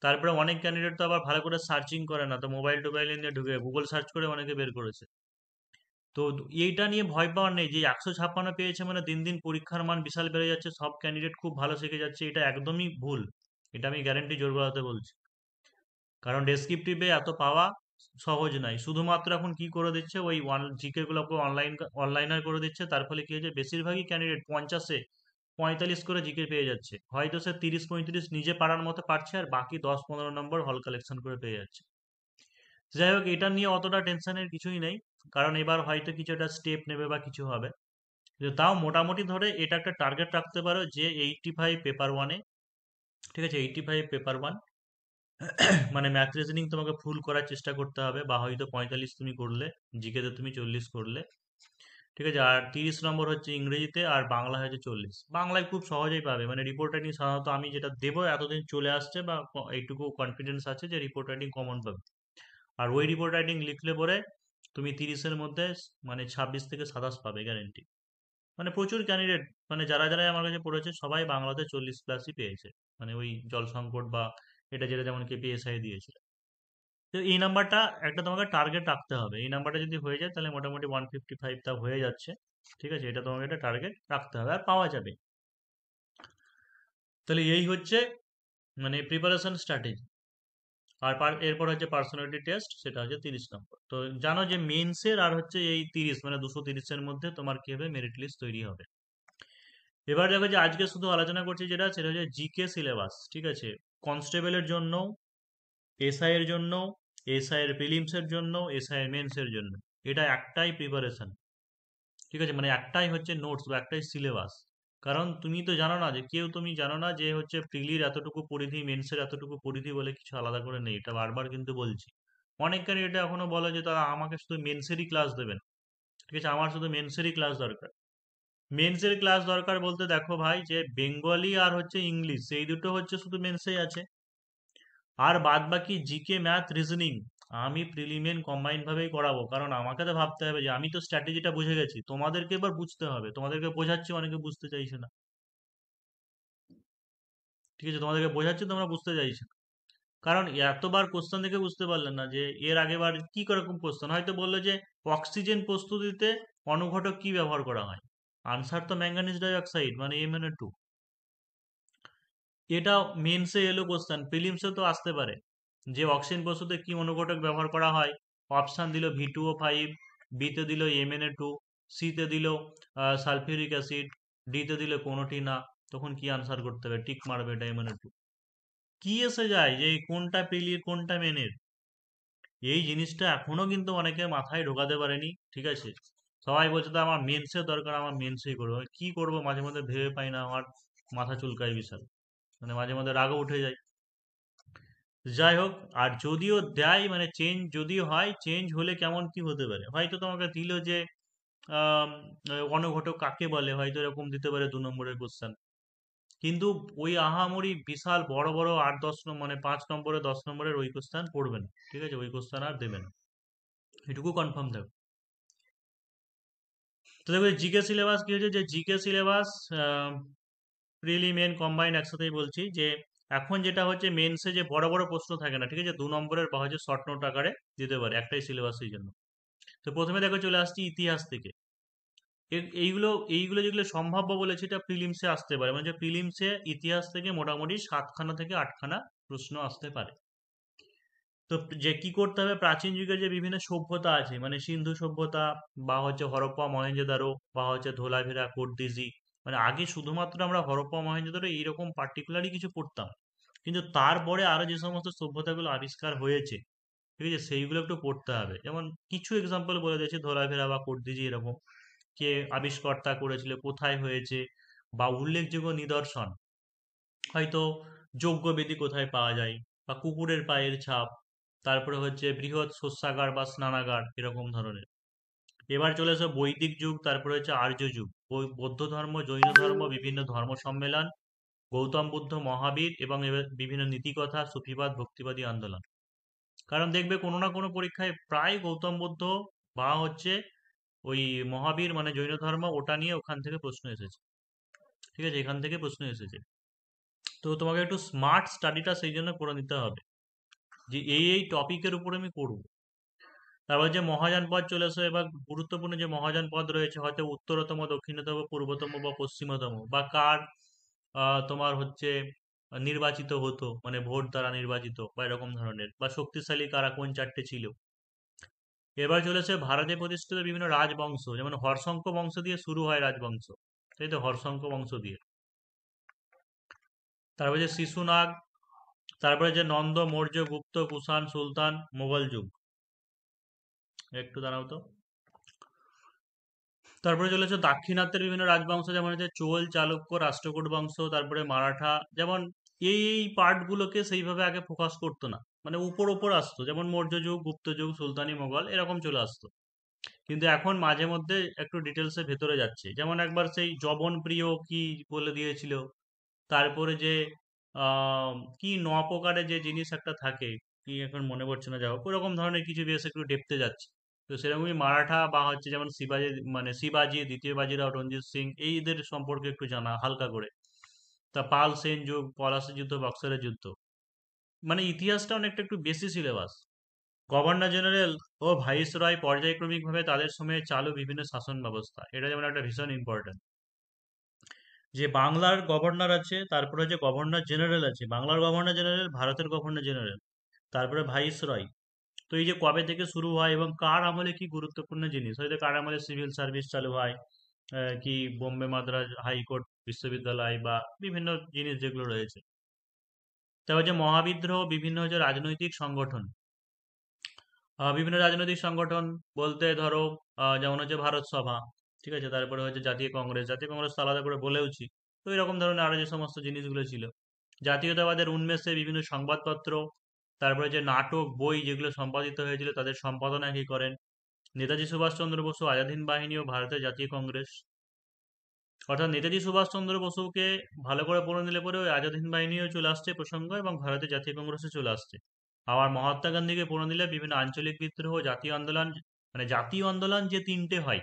তারপরে অনেক ক্যান্ডিডেট তো আবার ভালো করে সার্চিং করে না, তো মোবাইল টোবাইল নিয়ে ঢুকে গুগল সার্চ করে অনেকে বের করেছে। তো এইটা নিয়ে ভয় পাওয়ার নেই, যে 156 পেয়েছে মানে দিন দিন পরীক্ষার মান বিশাল বেড়ে যাচ্ছে, সব ক্যান্ডিডেট খুব ভালো শিখে যাচ্ছে, এটা একদমই ভুল। এটা আমি গ্যারান্টি জোর গলাতে বলছি। কারণ ডেসক্রিপটিভে এত পাওয়া সহজ নয়। শুধুমাত্র এখন কি করে দিচ্ছে, ওই জিকে গুলোকে অনলাইনার করে দিচ্ছে, তার ফলে কি হচ্ছে, বেশিরভাগই ক্যান্ডিডেট 50-এ 45 করে জিকে পেয়ে যাচ্ছে, হয়তো সে 30-35 নিজে পারার মতো পারছে, আর বাকি 10-15 নম্বর হল কালেকশন করে পেয়ে যাচ্ছে। যাই হোক, এটা নিয়ে অতটা টেনশনের কিছুই নেই, কারণ এবার হয়তো কিছু একটা স্টেপ নেবে বা কিছু হবে। কিন্তু তাও মোটামুটি ধরে এটা একটা টার্গেট রাখতে পারো, যে 85 পেপার ওয়ানে, ঠিক আছে, 85 পেপার ওয়ান। মানে ম্যাথ রিজনিং তোমাকে ফুল করার চেষ্টা করতে হবে, বা হয়তো 45 তুমি করলে, জিকেতে তুমি 40 করলে, ঠিক আছে। আর 30 নম্বর হচ্ছে ইংরেজিতে, আর বাংলা হচ্ছে 40। বাংলায় খুব সহজেই পাবে, মানে রিপোর্ট রাইটিং সাধারণত আমি যেটা দেবো এতদিন চলে আসছে, বা এইটুকু কনফিডেন্স আছে যে রিপোর্ট রাইটিং কমন পাবে। আর ওই রিপোর্ট রাইটিং লিখলে পরে তুমি 30-এর মধ্যে মানে 26 থেকে 27 পাবে গ্যারেন্টি। মানে প্রচুর ক্যান্ডিডেট, মানে যারা যারা আমার কাছে পড়েছে সবাই বাংলাতে 40+ পেয়েছে, মানে ওই জল সংকট বা এটা যেটা যেমন কেপিএসআই দিয়েছিল। তো এই নাম্বারটা একটা তোমাকে টার্গেট রাখতে হবে, এই নাম্বারটা যদি হয়ে যায় তাহলে মোটামুটি 155 তা হয়ে যাচ্ছে, ঠিক আছে। এটা তোমাকে একটা টার্গেট রাখতে হবে, আর পাওয়া যাবে। তাহলে এই হচ্ছে মানে প্রিপারেশন স্ট্র্যাটেজি। আর এরপর হচ্ছে পার্সোনালিটি টেস্ট, সেটা হচ্ছে 30 নম্বর। তো জানো যে মেন্সের আর হচ্ছে এই 30 মানে 230-এর মধ্যে তোমার কি হবে, মেরিট লিস্ট তৈরি হবে। এবার দেখো যে আজকে শুধু আলোচনা করছি যেটা, সেটা হচ্ছে জিকে সিলেবাস, ঠিক আছে। কনস্টেবলের জন্য, এসআই এর জন্য, এসআই এর প্রিলিমস এর জন্য, এসআই এর মেন্স এর জন্য, এটা একটাই প্রিপারেশন, ঠিক আছে। মানে একটাই হচ্ছে নোটস বা একটাই সিলেবাস। কারণ তুমি তো জানো না, যে কেউ তুমি জানো না যে হচ্ছে প্রিলির এতটুকু পরিধি, মেন্সের এতটুকু পরিধি বলে কিছু আলাদা করে নেই, এটা বারবার কিন্তু বলছি। অনেক ক্যান্ডিডেট এখনো বলে যে তারা আমাকে শুধু মেন্সেরই ক্লাস দেবেন, ঠিক আছে, আমার শুধু মেন্সেরই ক্লাস দরকার। মেন্সের ক্লাস দরকার বলতে দেখো ভাই, যে বেঙ্গলি আর হচ্ছে ইংলিশ, এই দুটো হচ্ছে শুধু মেন্সেই আছে। আর বাদ বাকি জিকে, ম্যাথ, রিজনিং আমি প্রিলিমিয়াম কম্বাইন্ড ভাবেই করাবো, কারণ আমাকে তো ভাবতে হবে যে আমি তো স্ট্র্যাটেজিটা বুঝে গেছি, তোমাদেরকে এবার বুঝতে হবে। তোমাদেরকে বোঝাচ্ছি, অনেকে বুঝতে চাইছে না, ঠিক আছে, তোমাদেরকে বোঝাচ্ছি, তোমরা বুঝতে চাইছো না। কারণ এতবার কোশ্চেন দেখে বুঝতে পারলেন না, যে এর আগেবার কি রকম কোশ্চেন হয়তো বললো যে অক্সিজেন প্রস্তুতিতে অনুঘটক কি ব্যবহার করা হয়, আনসার তো ম্যাঙ্গানিজ ডাইঅক্সাইড মানে MnO2। এটা মেন্সে এলো কোশ্চেন, প্রিলিমসে তো আসতে পারে, যে অক্সিজেন প্রস্তুতে কি অনুঘটক ব্যবহার করা হয়। অপশান দিল V2O5, বিতে দিল MnO2, সিতে দিল সালফিউরিক অ্যাসিড, ডিতে দিল কোনোটি না। তখন কি আনসার করতে হবে, টিক মারবে এটা MnO2। কি এসে যায় যে কোনটা প্রিলির কোনটা মেনের, এই জিনিসটা এখনো কিন্তু অনেকে মাথায় ঢোকাতে পারেনি, ঠিক আছে। সবাই বলছে তো আমার মেন্সের দরকার, আমার মেন্সেই করবো, আমি কি করবো মাঝে মধ্যে ভেবে পাই না, আমার মাথা চুলকায় বিশাল, মানে মাঝে মধ্যে রাগও উঠে যায়। যাই হোক, আর যদিও দেয় মানে চেঞ্জ যদিও হয়, চেঞ্জ হলে কেমন কি হতে পারে, হয়তো তোমাকে দিল যে আম, অনঘটক কাকে বলে, হয়তো এরকম দিতে পারে 2 নম্বরের কোশ্চেন। কিন্তু ওই আহামরি বিশাল বড় বড় 8-10 মানে 5 নম্বরে 10 নম্বরের ওই কোশ্চেন পড়বে না, ঠিক আছে, ওই কোশ্চেন আর দেবে না, এটুকু কনফার্ম থাকবে। তো দেখো জিকে সিলেবাস কি হচ্ছে, যে GK syllabus prelim main combine একসাথেই বলছি, যে এখন যেটা হচ্ছে মেন্সে যে বড় বড় প্রশ্ন থাকে না, ঠিক আছে, 2 নম্বরের বা হচ্ছে শর্ট নোট আকারে দিতে পারে, একটাই সিলেবাস এই জন্য। তো প্রথমে দেখো চলে আসছি ইতিহাস থেকে। এইগুলো এইগুলো যেগুলো সম্ভাব্য বলেছে, এটা প্রিলিমসে আসতে পারে, মানে প্রিলিমসে ইতিহাস থেকে মোটামুটি 7খানা থেকে 8খানা প্রশ্ন আসতে পারে। তো যে কি করতে হবে, প্রাচীন যুগের যে বিভিন্ন সভ্যতা আছে, মানে সিন্ধু সভ্যতা বা হচ্ছে হরপ্পা মহেঞ্জোদারো বা হচ্ছে ধোলাভিরা কোটদিজি, মানে আগে শুধুমাত্র আমরা হরপ্পা মহেঞ্জোদারো এইরকম পার্টিকুলারই কিছু পড়তাম, কিন্তু তারপরে আরো যে সমস্ত সভ্যতাগুলো আবিষ্কার হয়েছে, ঠিক আছে, সেইগুলো একটু পড়তে হবে। যেমন কিছু এক্সাম্পল বলে দিয়েছি, ধোলাভিরা বা কোটদিজি এরকম, কে আবিষ্কর্তা করেছিল, কোথায় হয়েছে, বা উল্লেখযোগ্য নিদর্শন, হয়তো যজ্ঞবেদী কোথায় পাওয়া যায়, বা কুকুরের পায়ের ছাপ, তারপরে হচ্ছে বৃহৎ শস্যাগার বা স্নানাগার, এরকম ধরনের। এবার চলে আসে বৈদিক যুগ, তারপরে হচ্ছে আর্য যুগ, বৌদ্ধ ধর্ম, জৈন ধর্ম, বিভিন্ন ধর্ম সম্মেলন, গৌতম বুদ্ধ, মহাবীর, এবং এবার বিভিন্ন নীতিকথা, সুফিবাদ, ভক্তিবাদী আন্দোলন। কারণ দেখবে কোনো না কোনো পরীক্ষায় প্রায় গৌতম বুদ্ধ বা হচ্ছে ওই মহাবীর মানে জৈন ধর্ম, ওটা নিয়ে ওখান থেকে প্রশ্ন এসেছে, ঠিক আছে, এখান থেকে প্রশ্ন এসেছে। তো তোমাকে একটু স্মার্ট স্টাডিটা সেই জন্য করে নিতে হবে, যে এই টপিকের উপর আমি করব। তারপর যে মহাযান পদ চলে আসে, এবার গুরুত্বপূর্ণ যে মহাযান পদ রয়েছে, হয়তো উত্তরতম, দক্ষিণতম, পূর্বতম বা পশ্চিমতম, বা কার তোমার হচ্ছে নির্বাচিত হতো, মানে ভোট দ্বারা নির্বাচিত বা এরকম ধরনের, বা শক্তিশালী কারা, কোন 4টে ছিল। এবার চলেছে ভারতে প্রতিষ্ঠিত বিভিন্ন রাজবংশ, যেমন হর্ষঙ্ক বংশ দিয়ে শুরু হয় রাজবংশ, তাই তো, হর্ষঙ্ক বংশ দিয়ে। তারপরে যে শিশুনাগ, তারপরে যে নন্দ, মৌর্য, গুপ্ত, কুষাণ, সুলতান, মোগল যুগ। একটু দাঁড়াও তো। তারপরে চলেছে দাক্ষিণাত্যের বিভিন্ন রাজবংশ, যেমন হচ্ছে চোল, চালুক্য, রাষ্ট্রকূট বংশ, তারপরে মারাঠা। যেমন এই পার্টগুলোকে সেইভাবে আগে ফোকাস করতো না, মানে উপর উপর আসতো, যেমন মৌর্য যুগ, গুপ্ত যুগ, সুলতানি, মোগল, এরকম চলে আসতো। কিন্তু এখন মাঝে মধ্যে একটু ডিটেলসে ভেতরে যাচ্ছে, যেমন একবার সেই জবন প্রিয় কি বলে দিয়েছিল। তারপরে যে আহ কি প্রকারের যে জিনিস একটা থাকে, কি এখন মনে পড়ছে না, যাও ওরকম ধরনের কিছু বেশ একটু ডেপতে যাচ্ছে। তো সেরকমই মারাঠা বা হচ্ছে যেমন শিবাজি, মানে শিবাজি, দ্বিতীয় বাজিরাও, রঞ্জিত সিং, এইদের সম্পর্কে একটু জানা হালকা করে। তা পাল সেন যুগ, পলাশী যুদ্ধ, বক্সারের যুদ্ধ, মানে ইতিহাসটা অনেকটা একটু বেশি সিলেবাস। গভর্নর জেনারেল ও ভাইসরয় পর্যায়ক্রমিকভাবে তাদের সময়ে চালু বিভিন্ন শাসন ব্যবস্থা, এটা যেমন একটা ভীষণ ইম্পর্টেন্ট। যে বাংলার গভর্নর আছে, তারপরে যে গভর্নর জেনারেল আছে, বাংলার গভর্নর জেনারেল, ভারতের গভর্নর জেনারেল, তারপরে ভাইসরয়। তো এই যে কবে থেকে শুরু হয় এবং কার আমলে কি গুরুত্বপূর্ণ জিনিস, হয়তো কার আমলে সিভিল সার্ভিস চালু হয়, কি বোম্বে মাদ্রাজ হাইকোর্ট বিশ্ববিদ্যালয়, বা বিভিন্ন জিনিস যেগুলো রয়েছে। তারপর যে মহাবিদ্রোহ, বিভিন্ন যে রাজনৈতিক সংগঠন, বিভিন্ন রাজনৈতিক সংগঠন বলতে ধরো যেমন হচ্ছে ভারত সভা, ঠিক আছে, তারপরে হচ্ছে জাতীয় কংগ্রেস, জাতীয় কংগ্রেস তো আলাদা করে বলেওছি। তো এরকম ধরনের আরো যে সমস্ত জিনিসগুলো ছিল, জাতীয়তাবাদের উন্মেষে বিভিন্ন সংবাদপত্র, তারপরে যে নাটক, বই যেগুলো সম্পাদিত হয়েছিল তাদের সম্পাদনা কে করেন, নেতাজি সুভাষচন্দ্র বসু, আজাদ হিন্দ বাহিনী ও ভারতের জাতীয় কংগ্রেস। অর্থাৎ নেতাজি সুভাষচন্দ্র বসুকে ভালো করে পড়ে নিলে পরে ওই আজাদ হিন্দ বাহিনীও চলে আসছে প্রসঙ্গ, এবং ভারতের জাতীয় কংগ্রেসে চলে আসছে। আবার মহাত্মা গান্ধীকে পড়ে নিলে বিভিন্ন আঞ্চলিক বিদ্রোহ, জাতীয় আন্দোলন, মানে জাতীয় আন্দোলন যে 3টে হয়,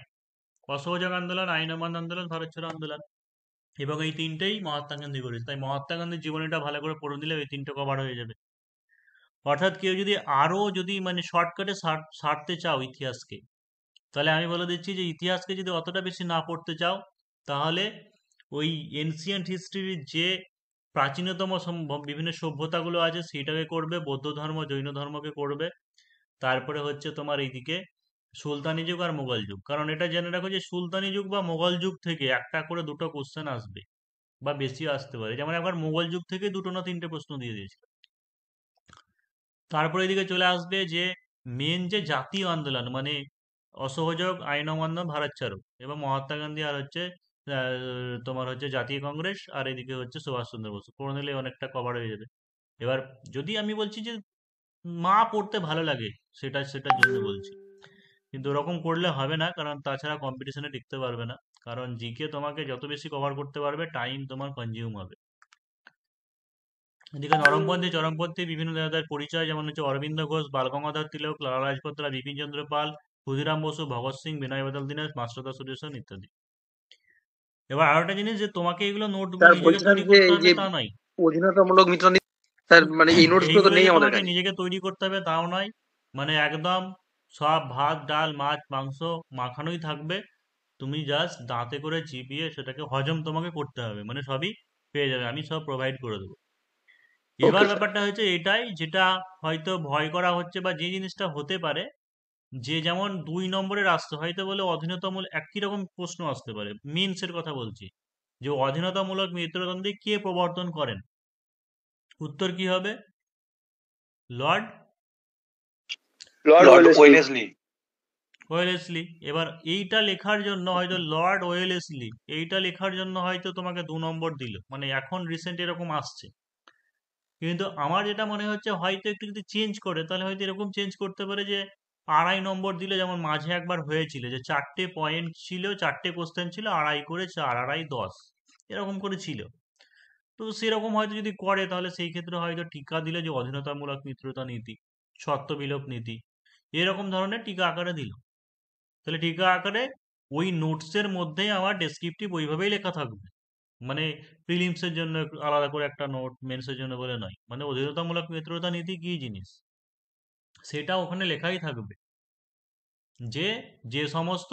অসহযোগ আন্দোলন, আইন অমান্য আন্দোলন, ভারত ছাড়ো আন্দোলন, এবং এই 3টেই মহাত্মা গান্ধী করেছে। তাই মহাত্মা গান্ধীর জীবনীটা ভালো করে পড়ে নিলে এই 3টে কভার হয়ে যাবে। অর্থাৎ কেউ যদি আরো যদি মানে শর্টকাটে সারতে চাও ইতিহাসকে, তাহলে আমি বলে দিচ্ছি যে ইতিহাসকে যদি অতটা বেশি না পড়তে চাও, তাহলে ওই এনসিয়েন্ট হিস্ট্রির যে প্রাচীনতম বিভিন্ন সভ্যতাগুলো আছে সেটাকে করবে, বৌদ্ধ ধর্ম, জৈন ধর্মকে করবে, তারপরে হচ্ছে তোমার এইদিকে সুলতানি যুগ আর মোগল যুগ। কারণ এটা জেনে রাখো যে সুলতানি যুগ বা মোগল যুগ থেকে একটা করে দুটো কোশ্চেন আসবে, বা বেশিও আসতে পারে, যেমন একবার মোগল যুগ থেকে 2 না 3টে প্রশ্ন দিয়ে দিয়েছিল। তারপরে এদিকে চলে আসবে যে মেন যে জাতীয় আন্দোলন, মানে অসহযোগ, আইন অমান্য, ভারত ছাড়ো, এবং মহাত্মা গান্ধী, আর হচ্ছে তোমার হচ্ছে জাতীয় কংগ্রেস, আর এদিকে হচ্ছে সুভাষচন্দ্র বসু, পড়ে নিলে অনেকটা কভার হয়ে যাবে। এবার যদি আমি বলছি যে পড়তে ভালো লাগে, সেটার জন্য বলছি। কিন্তু ওরকম করলে হবে না, কারণ তাছাড়া কম্পিটিশনে টিকতে পারবে না। কারণ জিকে তোমাকে যত বেশি কভার করতে পারবে, টাইম তোমার কনজিউম হবে। এদিকে নরমপন্থী চরমপন্থী বিভিন্ন নেতাদের পরিচয় যেমন হচ্ছে অরবিন্দ ঘোষ, বালগঙ্গাধর তিলক, লালা লাজপত রায়, বিপিন চন্দ্র পাল, ক্ষুদিরাম বসু, ভগৎ সিং, বিনয় বাদল দীনেশ, মাস্টারদা সুরেশন ইত্যাদি। এবার আরো একটা জিনিস, যে তোমাকে এগুলো নোটগুলো স্যার নিজেকে বলছিলাম তৈরি যে করতে এই হবে যে তা নয়। অধীনতামূলক মিত্র স্যার, মানে এই নোটস গুলো তো এইগুলো নেই যে আমাদের তোমাকে কাছে। নিজেকে তৈরি করতে হবে তাও নয়। মানে একদম সব ভাত ডাল মাছ মাংস মাখানোই থাকবে, তুমি জাস্ট দাঁতে করে চিবিয়ে সেটাকে হজম তোমাকে করতে হবে, মানে সবই পেয়ে যাবে, আমি সব প্রোভাইড করে দেবো। এবার ওকে স্যার। ব্যাপারটা হচ্ছে এটাই, যেটা হয়তো ভয় করা হচ্ছে বা যে জিনিসটা হতে পারে, যে যেমন 2 নম্বরের আসতে হয়তো বলে অধীনতামূলক একই রকম প্রশ্ন আসতে পারে, মিনসের কথা বলছি, যে অধীনতামূলক মিত্রতন্ত্রী কে প্রবর্তন করেন? উত্তর কি হবে? Lord Lord Lord Wellesley. Wellesley. Wellesley. এবার এইটা লেখার জন্য হয়তো লর্ড ওয়েলেসলি, এইটা লেখার জন্য হয়তো তোমাকে 2 নম্বর দিল, মানে এখন রিসেন্ট এরকম আসছে। কিন্তু আমার যেটা মনে হচ্ছে হয়তো একটু যদি চেঞ্জ করে, তাহলে হয়তো এরকম চেঞ্জ করতে পারে যে 2.5 নম্বর দিলে, যেমন মাঝে একবার হয়েছিল যে 4টে পয়েন্ট ছিল, 4টে কোশ্চেন ছিল, 2.5 করে 4, 2.5, 10, এরকম করে ছিল। তো সেরকম হয়তো যদি করে, তাহলে সেই ক্ষেত্রে হয়তো টিকা দিলে যে অধীনতামূলক মিত্রতা নীতি, শর্ত বিলোপ নীতি, এরকম ধরনের টিকা আকারে দিল। তাহলে টিকা আকারে ওই নোটসের মধ্যেই আমার ডেসক্রিপটিভ ওইভাবেই লেখা থাকবে। মানে প্রিলিমসের জন্য আলাদা করে একটা নোট, মেন্সের জন্য বলে নয়, মানে অধীনতামূলক মিত্রতা নীতি কি জিনিস সেটা ওখানে লেখাই থাকবে। যে যে সমস্ত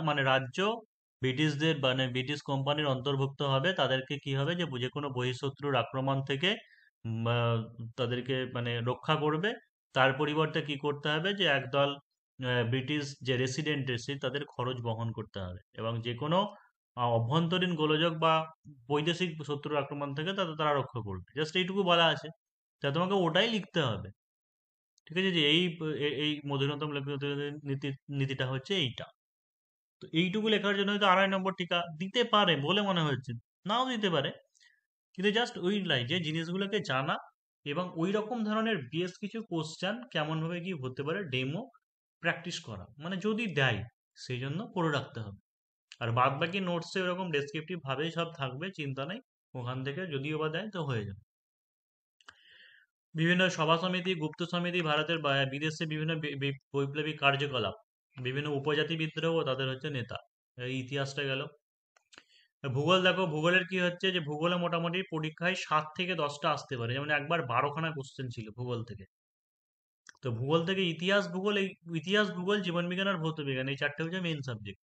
মানে রাজ্য ব্রিটিশদের মানে ব্রিটিশ কোম্পানির অন্তর্ভুক্ত হবে, তাদেরকে কি হবে, যে যে কোনো বহিঃশত্রুর আক্রমণ থেকে তাদেরকে মানে রক্ষা করবে। তার পরিবর্তে কি করতে হবে, যে একদল ব্রিটিশ যে রেসিডেন্ট এসে তাদের খরচ বহন করতে হবে, এবং যে কোনো অভ্যন্তরীণ গোলযোগ বা বৈদেশিক শত্রুর আক্রমণ থেকে তারা রক্ষা করবে। জাস্ট এইটুকু বলা আছে, তা তোমাকে ওটাই লিখতে হবে। ঠিক আছে, যে এই মধুরতম নীতিটা হচ্ছে এইটা। তো এইটুকু লেখার জন্য হয়তো 2.5 নম্বর টিকা দিতে পারে বলে মনে হচ্ছে, নাও দিতে পারে। কিন্তু জাস্ট ওই লাই যে জিনিসগুলোকে জানা, এবং ওই রকম ধরনের বেশ কিছু কোশ্চেন কেমন ভাবে কি হতে পারে ডেমো প্র্যাকটিস করা, মানে যদি দেয় সেই জন্য করে রাখতে হবে। আর বাদ বাকি নোটসে ওরকম ডেসক্রিপটিভ ভাবেই সব থাকবে, চিন্তা নেই, ওখান থেকে যদিও বা দেয় তো হয়ে যাবে। বিভিন্ন সভা সমিতি, গুপ্ত সমিতি, ভারতের বিদেশে বিভিন্ন বৈপ্লবিক কার্যকলাপ, বিভিন্ন উপজাতি বিদ্রোহ ও তাদের হচ্ছে নেতা। এই ইতিহাসটা গেল। ভূগোল দেখো, ভূগোলের কি হচ্ছে, যে ভূগোলে মোটামুটি পরীক্ষায় 7 থেকে 10টা আসতে পারে, যেমন একবার 12খানা কোশ্চেন ছিল ভূগোল থেকে। তো ভূগোল থেকে ইতিহাস ভূগোল, এই ইতিহাস ভূগোল জীবনবিজ্ঞান আর ভৌত বিজ্ঞান, এই 4টে হচ্ছে মেইন সাবজেক্ট।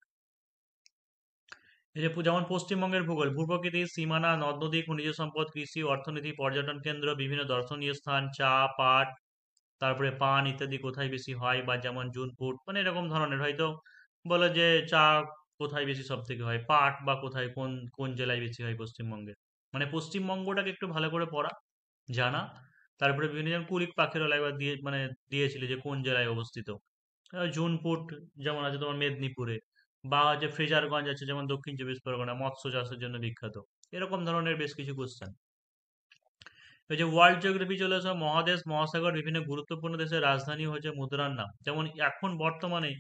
এই যে যেমন পশ্চিমবঙ্গের ভূগোল, ভূপ্রকৃতি, সীমানা, নদ নদী, খনিজ সম্পদ, কৃষি, অর্থনীতি, পর্যটন কেন্দ্র, বিভিন্ন দর্শনীয় স্থান, চা, পাট, তারপরে পান ইত্যাদি কোথায় বেশি হয়, বা যেমন জুন ফুট, মানে এরকম ধরনের হয়তো বলে যে চা কোথায় বেশি সব থেকে হয়, পাট বা কোথায় কোন কোন জেলায় বেশি হয় পশ্চিমবঙ্গে। মানে পশ্চিমবঙ্গটাকে একটু ভালো করে পড়া, জানা। তারপরে বিভিন্ন যেমন কুলিক পাখিরালয় একবার দিয়ে মানে দিয়েছিল যে কোন জেলায় অবস্থিত। জুনপুট যেমন আছে তোমার মেদিনীপুরে, বা যে ফ্রেজারগঞ্জ আছে যেমন দক্ষিণ চব্বিশ পরগনা, মৎস্য চাষের জন্য বিখ্যাত। এরকম ধরনের বেশ কিছু কোশ্চেন। এই যে ওয়ার্ল্ড জিওগ্রাফি চলে আসে, মহাদেশ মহাসাগর বিভিন্ন গুরুত্বপূর্ণ দেশের রাজধানী হচ্ছে মুদ্রার নাম। যেমন এখন বর্তমানে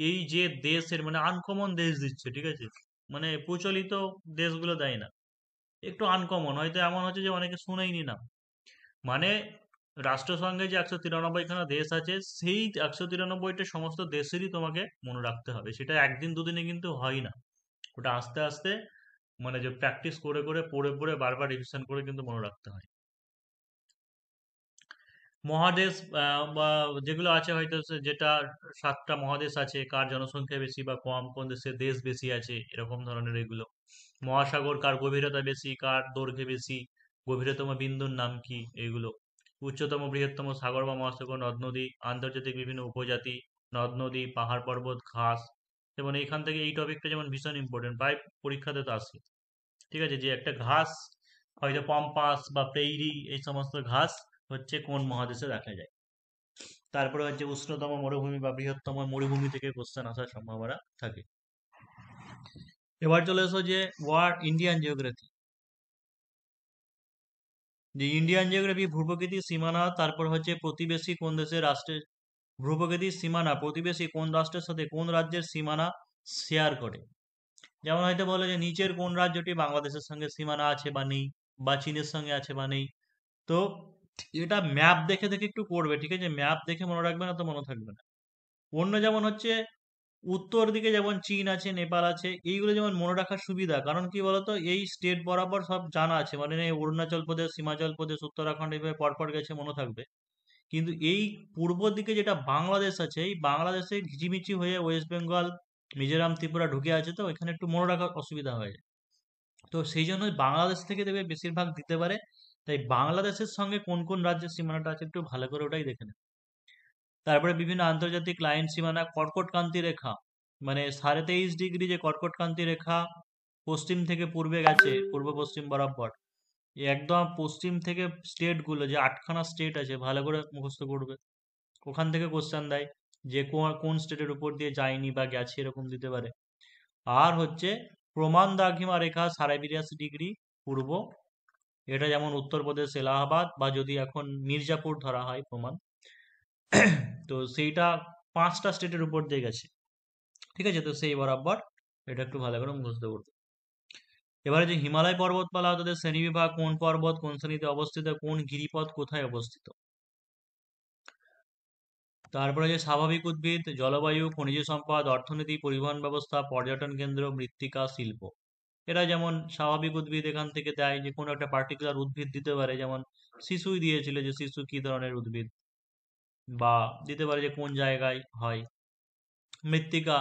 এই যে দেশের মানে আনকমন দেশ দিচ্ছে, ঠিক আছে, মানে প্রচলিত দেশগুলো দেয় না, একটু আনকমন, হয়তো এমন হচ্ছে যে অনেকে শুনেইনি না। মানে রাষ্ট্রসংঘে যে 193খানা দেশ আছে, সেই 193টা সমস্ত দেশেরই তোমাকে মনে রাখতে হবে। সেটা একদিন দুদিনে কিন্তু হয় না, ওটা আস্তে আস্তে মানে যে প্র্যাকটিস করে করে পড়ে পড়ে বারবার রিভিশন করে কিন্তু মনে রাখতে হয়। মহাদেশ বা যেগুলো আছে হয়তো যেটা 7টা মহাদেশ আছে, কার জনসংখ্যা বেশি বা কম, কোন দেশে দেশ বেশি আছে, এরকম ধরনের এগুলো। মহাসাগর কার গভীরতা বেশি, কার দৈর্ঘ্য বেশি, গভীরতম বিন্দুর নাম কি, এগুলো। উচ্চতম বৃহত্তম সাগর বা মহাসাগর, নদ নদী, আন্তর্জাতিক বিভিন্ন উপজাতি, নদ নদী, পাহাড় পর্বত, ঘাস। যেমন এইখান থেকে এই টপিকটা যেমন ভীষণ ইম্পর্টেন্ট, প্রায় পরীক্ষাতে তো আসে। ঠিক আছে, যে একটা ঘাস হয়তো পম্পাস বা প্রেইরি, এই সমস্ত ঘাস হচ্ছে কোন মহাদেশে দেখা যায়। তারপরে হচ্ছে উষ্ণতম মরুভূমি বা বৃহত্তম মরুভূমি থেকে কোশ্চেন আসার সম্ভাবনা থাকে। এবার চলে এসো যে ইন্ডিয়ান জিওগ্রাফি। যে ইন্ডিয়ান জিওগ্রাফি ভূপ্রকৃতি, সীমানা, তারপর হচ্ছে প্রতিবেশী কোন দেশের রাষ্ট্রের ভূপ্রকৃতির সীমানা প্রতিবেশী কোন রাষ্ট্রের সাথে কোন রাজ্যের সীমানা শেয়ার করে। যেমন হয়তো বলে যে নিচের কোন রাজ্যটি বাংলাদেশের সঙ্গে সীমানা আছে বা নেই, বা চীনের সঙ্গে আছে বা নেই। তো এটা ম্যাপ দেখে দেখে একটু করবে, ঠিক আছে? ম্যাপ দেখে মনে রাখবে না তো মনে থাকবে না। অন্য যেমন হচ্ছে উত্তর দিকে যেমন চীন আছে, নেপাল আছে, এইগুলো যেমন মনে রাখার সুবিধা, কারণ কি বলতো এই স্টেট বরাবর সব জানা আছে, মানে এই অরুণাচল প্রদেশ, হিমাচল প্রদেশ, উত্তরাখণ্ড এইভাবে পরপর গেছে, মনে থাকবে। কিন্তু এই পূর্ব দিকে যেটা বাংলাদেশ আছে, এই বাংলাদেশে ঘিচিমিচি হয়ে ওয়েস্ট বেঙ্গল, মিজোরাম, ত্রিপুরা ঢুকে আছে, তো এখানে একটু মনে রাখার অসুবিধা হয়ে যায়। তো সেই জন্য বাংলাদেশ থেকে দেবে বেশিরভাগ দিতে পারে। তাই বাংলাদেশের সঙ্গে কোন কোন রাজ্যের সীমানাটা আছে একটু ভালো করে ওটাই দেখে নেবে। তারপরে বিভিন্ন আন্তর্জাতিক লাইন সীমানা, কর্কটক্রান্তি রেখা, মানে 23.5 ডিগ্রি যে কর্কটক্রান্তি রেখা পশ্চিম থেকে পূর্বে গেছে, পূর্ব পশ্চিম বরাবর, এই একদম পশ্চিম থেকে স্টেট গুলো, যে 8খানা স্টেট আছে, ভালো করে মুখস্থ করবে। ওখান থেকে কোশ্চেন দেয় যে কোন স্টেটের উপর দিয়ে যায়নি বা গেছে, এরকম দিতে পারে। আর হচ্ছে প্রমাণ দ্রাঘিমা রেখা 82.5 ডিগ্রি পূর্ব, এটা যেমন উত্তরপ্রদেশ এলাহাবাদ, বা যদি এখন মির্জাপুর ধরা হয় প্রমাণ, তো সেইটা 5টা স্টেটের উপর দিয়ে গেছে, ঠিক আছে? তো সেই বরাবর এটা একটু ভালো করে মুখস্থ করতে। এবারে যে হিমালয় পর্বতমালা, তাদের শ্রেণীবিভাগ, কোন পর্বত কোন শ্রেণীতে অবস্থিত, কোন গিরিপথ কোথায় অবস্থিত। তারপরে যে স্বাভাবিক উদ্ভিদ, জলবায়ু, খনিজ সম্পদ, অর্থনীতি, পরিবহন ব্যবস্থা, পর্যটন কেন্দ্র, মৃত্তিকা, শিল্প। এরা যেমন স্বাভাবিক উদ্ভিদ এখান থেকে দেয়, যে কোনো একটা পার্টিকুলার উদ্ভিদ দিতে পারে, যেমন শিশুই দিয়েছিল যে শিশু কি ধরনের উদ্ভিদ, বা দিতে পারে যে কোন জায়গায় হয়। মৃত্তিকা